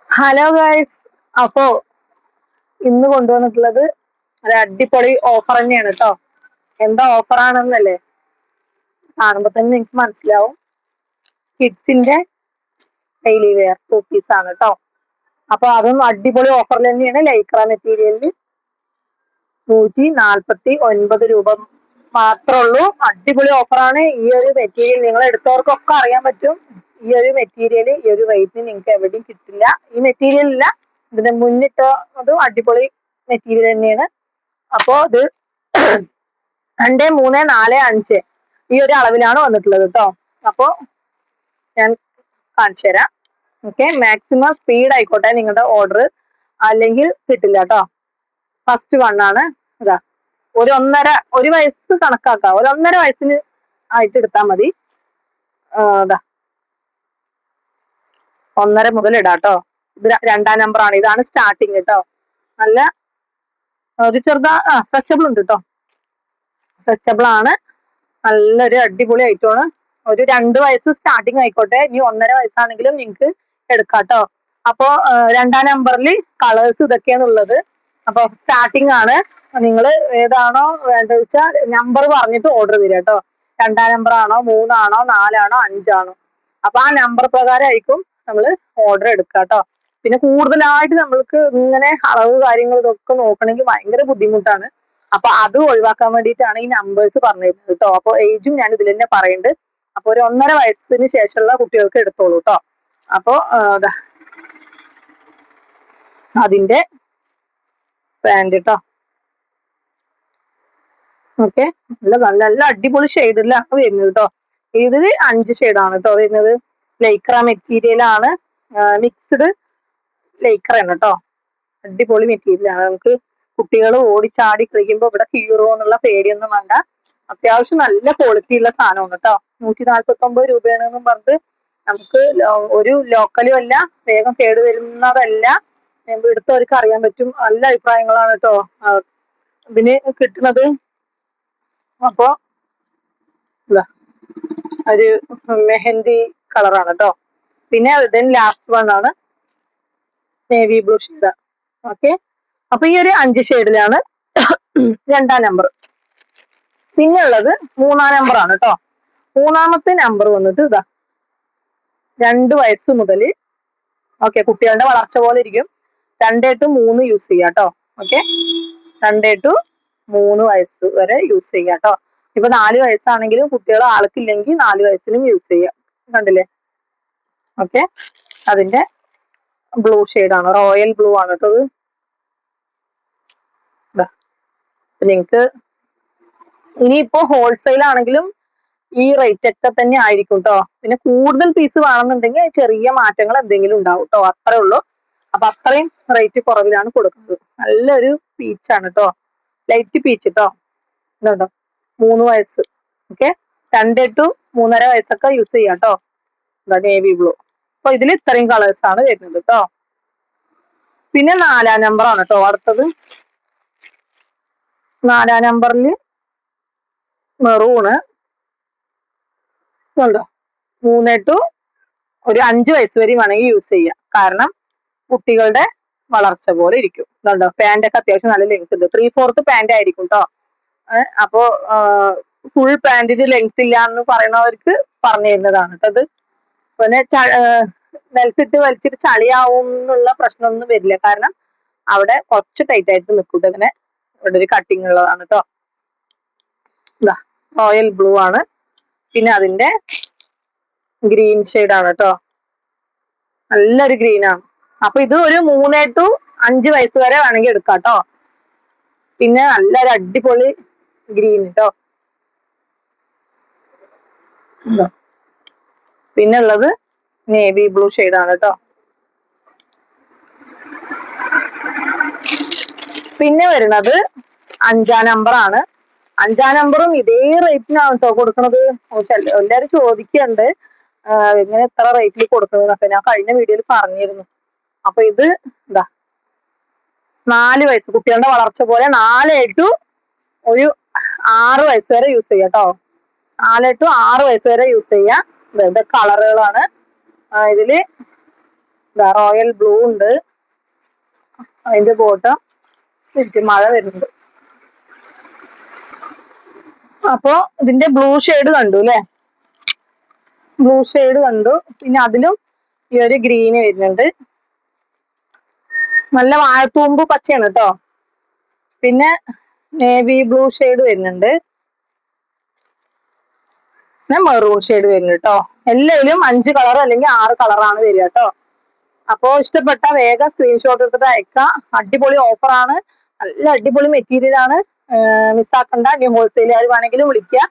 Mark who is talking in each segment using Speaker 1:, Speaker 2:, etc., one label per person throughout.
Speaker 1: Hello guys, അപ്പോ ഇന്ന് കൊണ്ടുവന്നിട്ടുള്ളത് ഒരു അടിപൊളി ഓഫർ തന്നെയാണ് കേട്ടോ. എന്താ ഓഫർ ആണെന്നല്ലേ കാണുമ്പോ തന്നെ നിങ്ങൾക്ക് മനസ്സിലാവും. കിഡ്സിന്റെ ഡെയിലി വെയർ 2 പീസ് ആണ് കേട്ടോ. അപ്പൊ അതും അടിപൊളി ഓഫറിൽ തന്നെയാണ്. ലൈക്ര മെറ്റീരിയലിൽ 149 രൂപ മാത്രമേ ഉള്ളൂ. അടിപൊളി ഓഫറാണ്. ഈ ഒരു മെറ്റീരിയൽ നിങ്ങൾ എടുത്തവർക്കൊക്കെ അറിയാൻ പറ്റും. ഈ ഒരു മെറ്റീരിയൽ ഈ ഒരു റേറ്റിന് നിങ്ങൾക്ക് എവിടെയും കിട്ടില്ല. ഈ മെറ്റീരിയൽ ഇല്ല, ഇതിന്റെ മുന്നിട്ട് അതും അടിപൊളി മെറ്റീരിയൽ തന്നെയാണ്. അപ്പോ ഇത് 2, 3, 4, 5 ഈ ഒരു അളവിലാണ് വന്നിട്ടുള്ളത് കേട്ടോ. അപ്പോ ഞാൻ കാണിച്ചു തരാം. ഓക്കെ, മാക്സിമം സ്പീഡ് ആയിക്കോട്ടെ നിങ്ങളുടെ ഓർഡർ, അല്ലെങ്കിൽ കിട്ടില്ല കേട്ടോ. ഫസ്റ്റ് വണ്ണാണ് ഇതാ. ഒരു വയസ്സ് കണക്കാക്കാം. 1.5 വയസ്സിന് ആയിട്ട് എടുത്താൽ മതി. ഇതാ 1.5 മുതൽ ഇടാം കേട്ടോ. ഇത് 2-ാം നമ്പർ ആണ്. ഇതാണ് സ്റ്റാർട്ടിങ് കേട്ടോ. നല്ല ഒരു സ്ട്രെച്ചബിൾ ഉണ്ട് കേട്ടോ. സ്ട്രെച്ചബിൾ ആണ്. നല്ലൊരു അടിപൊളി ഐറ്റമാണ്. ഒരു 2 വയസ്സ് സ്റ്റാർട്ടിങ് ആയിക്കോട്ടെ, ഇനി 1.5 വയസ്സാണെങ്കിലും നിങ്ങൾക്ക് എടുക്കാം കേട്ടോ. അപ്പോ 2-ാം നമ്പറിൽ കളേഴ്സ് ഇതൊക്കെയാണ് ഉള്ളത്. അപ്പൊ സ്റ്റാർട്ടിങ് ആണ്. നിങ്ങൾ ഏതാണോ വേണ്ടത് വെച്ചാൽ നമ്പർ പറഞ്ഞിട്ട് ഓർഡർ തരിക കേട്ടോ. 2-ാം നമ്പർ ആണോ, 3 ആണോ, 4 ആണോ, 5 ആണോ, അപ്പൊ ആ നമ്പർ പ്രകാരം ആയിരിക്കും നമ്മൾ ഓർഡർ എടുക്കുക കേട്ടോ. പിന്നെ കൂടുതലായിട്ട് നമ്മൾക്ക് ഇങ്ങനെ അളവ് കാര്യങ്ങൾ ഇതൊക്കെ നോക്കണമെങ്കിൽ ഭയങ്കര ബുദ്ധിമുട്ടാണ്. അപ്പൊ അത് ഒഴിവാക്കാൻ വേണ്ടിയിട്ടാണ് ഈ നമ്പേഴ്സ് പറഞ്ഞിരുന്നത് കേട്ടോ. അപ്പൊ ഏജും ഞാൻ ഇതിൽ തന്നെ പറയുന്നുണ്ട്. അപ്പൊ ഒരു 1.5 വയസ്സിന് ശേഷമുള്ള കുട്ടികൾക്ക് എടുത്തോളൂ കേട്ടോ. അപ്പോ അതിന്റെ പാന്റ് കേട്ടോ. ഓക്കെ, നല്ല അടിപൊളി ഷെയ്ഡിലാണ് വരുന്നത് കേട്ടോ. ഇതില് 5 ഷെയ്ഡാണ് കേട്ടോ വരുന്നത്. ലൈക്ര മെറ്റീരിയൽ ആണ്, മിക്സ്ഡ് ലൈക്ര ആണ് കേട്ടോ. അടിപൊളി മെറ്റീരിയൽ ആണ്. നമുക്ക് കുട്ടികൾ ഓടിച്ചാടി കളിക്കുമ്പോൾ ഇവിടെ ഹീറോ എന്നുള്ള പേടിയൊന്നും വേണ്ട. അത്യാവശ്യം നല്ല ക്വാളിറ്റി ഉള്ള സാധനമാണ് കേട്ടോ. 149 രൂപയാണെന്നും പറഞ്ഞിട്ട് നമുക്ക് ഒരു ലോക്കലും അല്ല, വേഗം കേടുവരുന്നതല്ല. എടുത്തവർക്ക് അറിയാൻ പറ്റും. നല്ല അഭിപ്രായങ്ങളാണ് കേട്ടോ ഇതിന് കിട്ടുന്നത്. അപ്പോ ഒരു മെഹന്തി കളറാണ് കേട്ടോ. പിന്നെ ലാസ്റ്റ് വൺ ആണ് നേവി ബ്ലൂ ഷെയ്ഡ്. ഓക്കെ, അപ്പൊ ഈ ഒരു 5 ഷെയ്ഡിലാണ് 2-ാം നമ്പർ. പിന്നെ ഉള്ളത് 3-ാം നമ്പർ ആണ് കേട്ടോ. 3-ാമത്തെ നമ്പർ വന്നിട്ട് ഇതാ 2 വയസ്സ് മുതൽ, ഓക്കെ, കുട്ടികളുടെ വളർച്ച പോലെ ഇരിക്കും. 2 to 3 യൂസ് ചെയ്യാം കേട്ടോ. ഓക്കെ, 2 to 3 വയസ്സ് വരെ യൂസ് ചെയ്യാം കേട്ടോ. ഇപ്പൊ 4 വയസ്സാണെങ്കിലും കുട്ടികൾ ആൾക്കില്ലെങ്കിൽ 4 വയസ്സിനും യൂസ് ചെയ്യാം. കണ്ടില്ലേ? ഓക്കെ, അതിന്റെ ബ്ലൂ ഷെയ്ഡാണ്, റോയൽ ബ്ലൂ ആണ് കേട്ടോ. നിങ്ങൾക്ക് ഇനിയിപ്പോ ഹോൾസെയിൽ ആണെങ്കിലും ഈ റേറ്റ് ഒക്കെ തന്നെ ആയിരിക്കും കേട്ടോ. പിന്നെ കൂടുതൽ പീസ് വേണമെന്നുണ്ടെങ്കിൽ ചെറിയ മാറ്റങ്ങൾ എന്തെങ്കിലും ഉണ്ടാവും കേട്ടോ. അത്രേ ഉള്ളൂ. അപ്പൊ അത്രയും റേറ്റ് കുറവിലാണ് കൊടുക്കുന്നത്. നല്ലൊരു പീച്ചാണ് കേട്ടോ, ലൈറ്റ് പീച്ച് കേട്ടോ. ഇതുണ്ടോ, 3 വയസ്സ്. ഓക്കെ, 2 to 3.5 വയസ്സൊക്കെ യൂസ് ചെയ്യാം കേട്ടോ. Navy blue. അപ്പൊ ഇതിൽ ഇത്രയും കളേഴ്സ് ആണ് വരുന്നത് കേട്ടോ. പിന്നെ 4-ാം നമ്പർ ആണ് കേട്ടോ അടുത്തത്. 4-ാം നമ്പറിൽ മെറൂണ് ഉണ്ടോ. 3 to 5 വയസ്സ് വരെ വേണമെങ്കിൽ യൂസ് ചെയ്യാം. കാരണം കുട്ടികളുടെ വളർച്ച പോലെ ഇരിക്കും. ഇതുണ്ടോ, പാന്റ് ഒക്കെ അത്യാവശ്യം നല്ല ലെങ്ത് ഉണ്ട്. 3/4 പാന്റ് ആയിരിക്കും കേട്ടോ. അപ്പോ ഫുൾ പാന്റിന് ലെങ്ത് ഇല്ല എന്ന് പറയുന്നവർക്ക് പറഞ്ഞു തരുന്നതാണ് കേട്ടത്. പിന്നെ നിലത്തിട്ട് വലിച്ചിട്ട് ചളിയാവും എന്നുള്ള പ്രശ്നമൊന്നും വരില്ല. കാരണം അവിടെ കുറച്ച് ടൈറ്റ് ആയിട്ട് നിൽക്കും. ഇങ്ങനെ ഇവിടെ ഒരു കട്ടിങ് ഉള്ളതാണ് കേട്ടോ. ഇതാ റോയൽ ബ്ലൂ ആണ്. പിന്നെ അതിന്റെ ഗ്രീൻ ഷെയ്ഡ് ആണ് കേട്ടോ. നല്ലൊരു ഗ്രീൻ ആണ്. അപ്പൊ ഇത് ഒരു 3 to 5 വയസ്സ് വരെ വേണമെങ്കിൽ എടുക്കാം കേട്ടോ. പിന്നെ നല്ലൊരു അടിപൊളി ഗ്രീൻ കേട്ടോ. പിന്നെ ഉള്ളത് നേവി ബ്ലൂ ഷെയ്ഡാണ് കേട്ടോ. പിന്നെ വരുന്നത് 5-ാം നമ്പർ ആണ്. 5-ാം നമ്പറും ഇതേ റേറ്റിനാണ് കേട്ടോ കൊടുക്കുന്നത്. എല്ലാവരും ചോദിക്കുന്നുണ്ട് ഇങ്ങനെ എത്ര റേറ്റിൽ കൊടുക്കുന്നതൊക്കെ. ഞാൻ കഴിഞ്ഞ വീഡിയോയിൽ പറഞ്ഞിരുന്നു. അപ്പൊ ഇത് എന്താ 4 വയസ്സ്, കുട്ടികളുടെ വളർച്ച പോലെ 4 to 6 വയസ്സ് വരെ യൂസ് ചെയ്യാം കേട്ടോ. 4 to 6 വയസ്സ് വരെ യൂസ് ചെയ്യാം. ഇത് കളറുകളാണ്. ഇതില് റോയൽ ബ്ലൂ ഉണ്ട്. അതിന്റെ ബോട്ടം മഴ വരുന്നുണ്ട്. അപ്പോ ഇതിന്റെ ബ്ലൂ ഷെയ്ഡ് കണ്ടു അല്ലെ, ബ്ലൂ ഷെയ്ഡ് കണ്ടു. പിന്നെ അതിലും ഈ ഒരു ഗ്രീന് വരുന്നുണ്ട്. നല്ല വാഴത്തൂമ്പ് പച്ചയാണ് കേട്ടോ. പിന്നെ നേവി ബ്ലൂ ഷെയ്ഡ് വരുന്നുണ്ട്. പിന്നെ മെറൂൺ ഷെയ്ഡ് വരുന്നു കേട്ടോ. എല്ലാവരും 5 കളർ അല്ലെങ്കിൽ 6 കളറാണ് വരിക കേട്ടോ. അപ്പോ ഇഷ്ടപ്പെട്ട വേഗം സ്ക്രീൻഷോട്ട് എടുത്തിട്ട് അയക്കാം. അടിപൊളി ഓഫറാണ്, നല്ല അടിപൊളി മെറ്റീരിയൽ ആണ്. മിസ്സാക്കണ്ട. ഇനി ഹോൾസെയിലുകാർ വേണമെങ്കിലും വിളിക്കുക.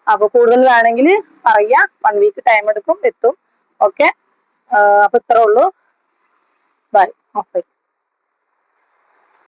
Speaker 1: അപ്പൊ കൂടുതൽ വേണമെങ്കിൽ പറയാ. 1 വീക്ക് ടൈം എടുക്കും, എത്തും. ഓക്കെ, അപ്പൊ ഇത്രേ ഉള്ളൂ. ബൈ. ഓക്കെ.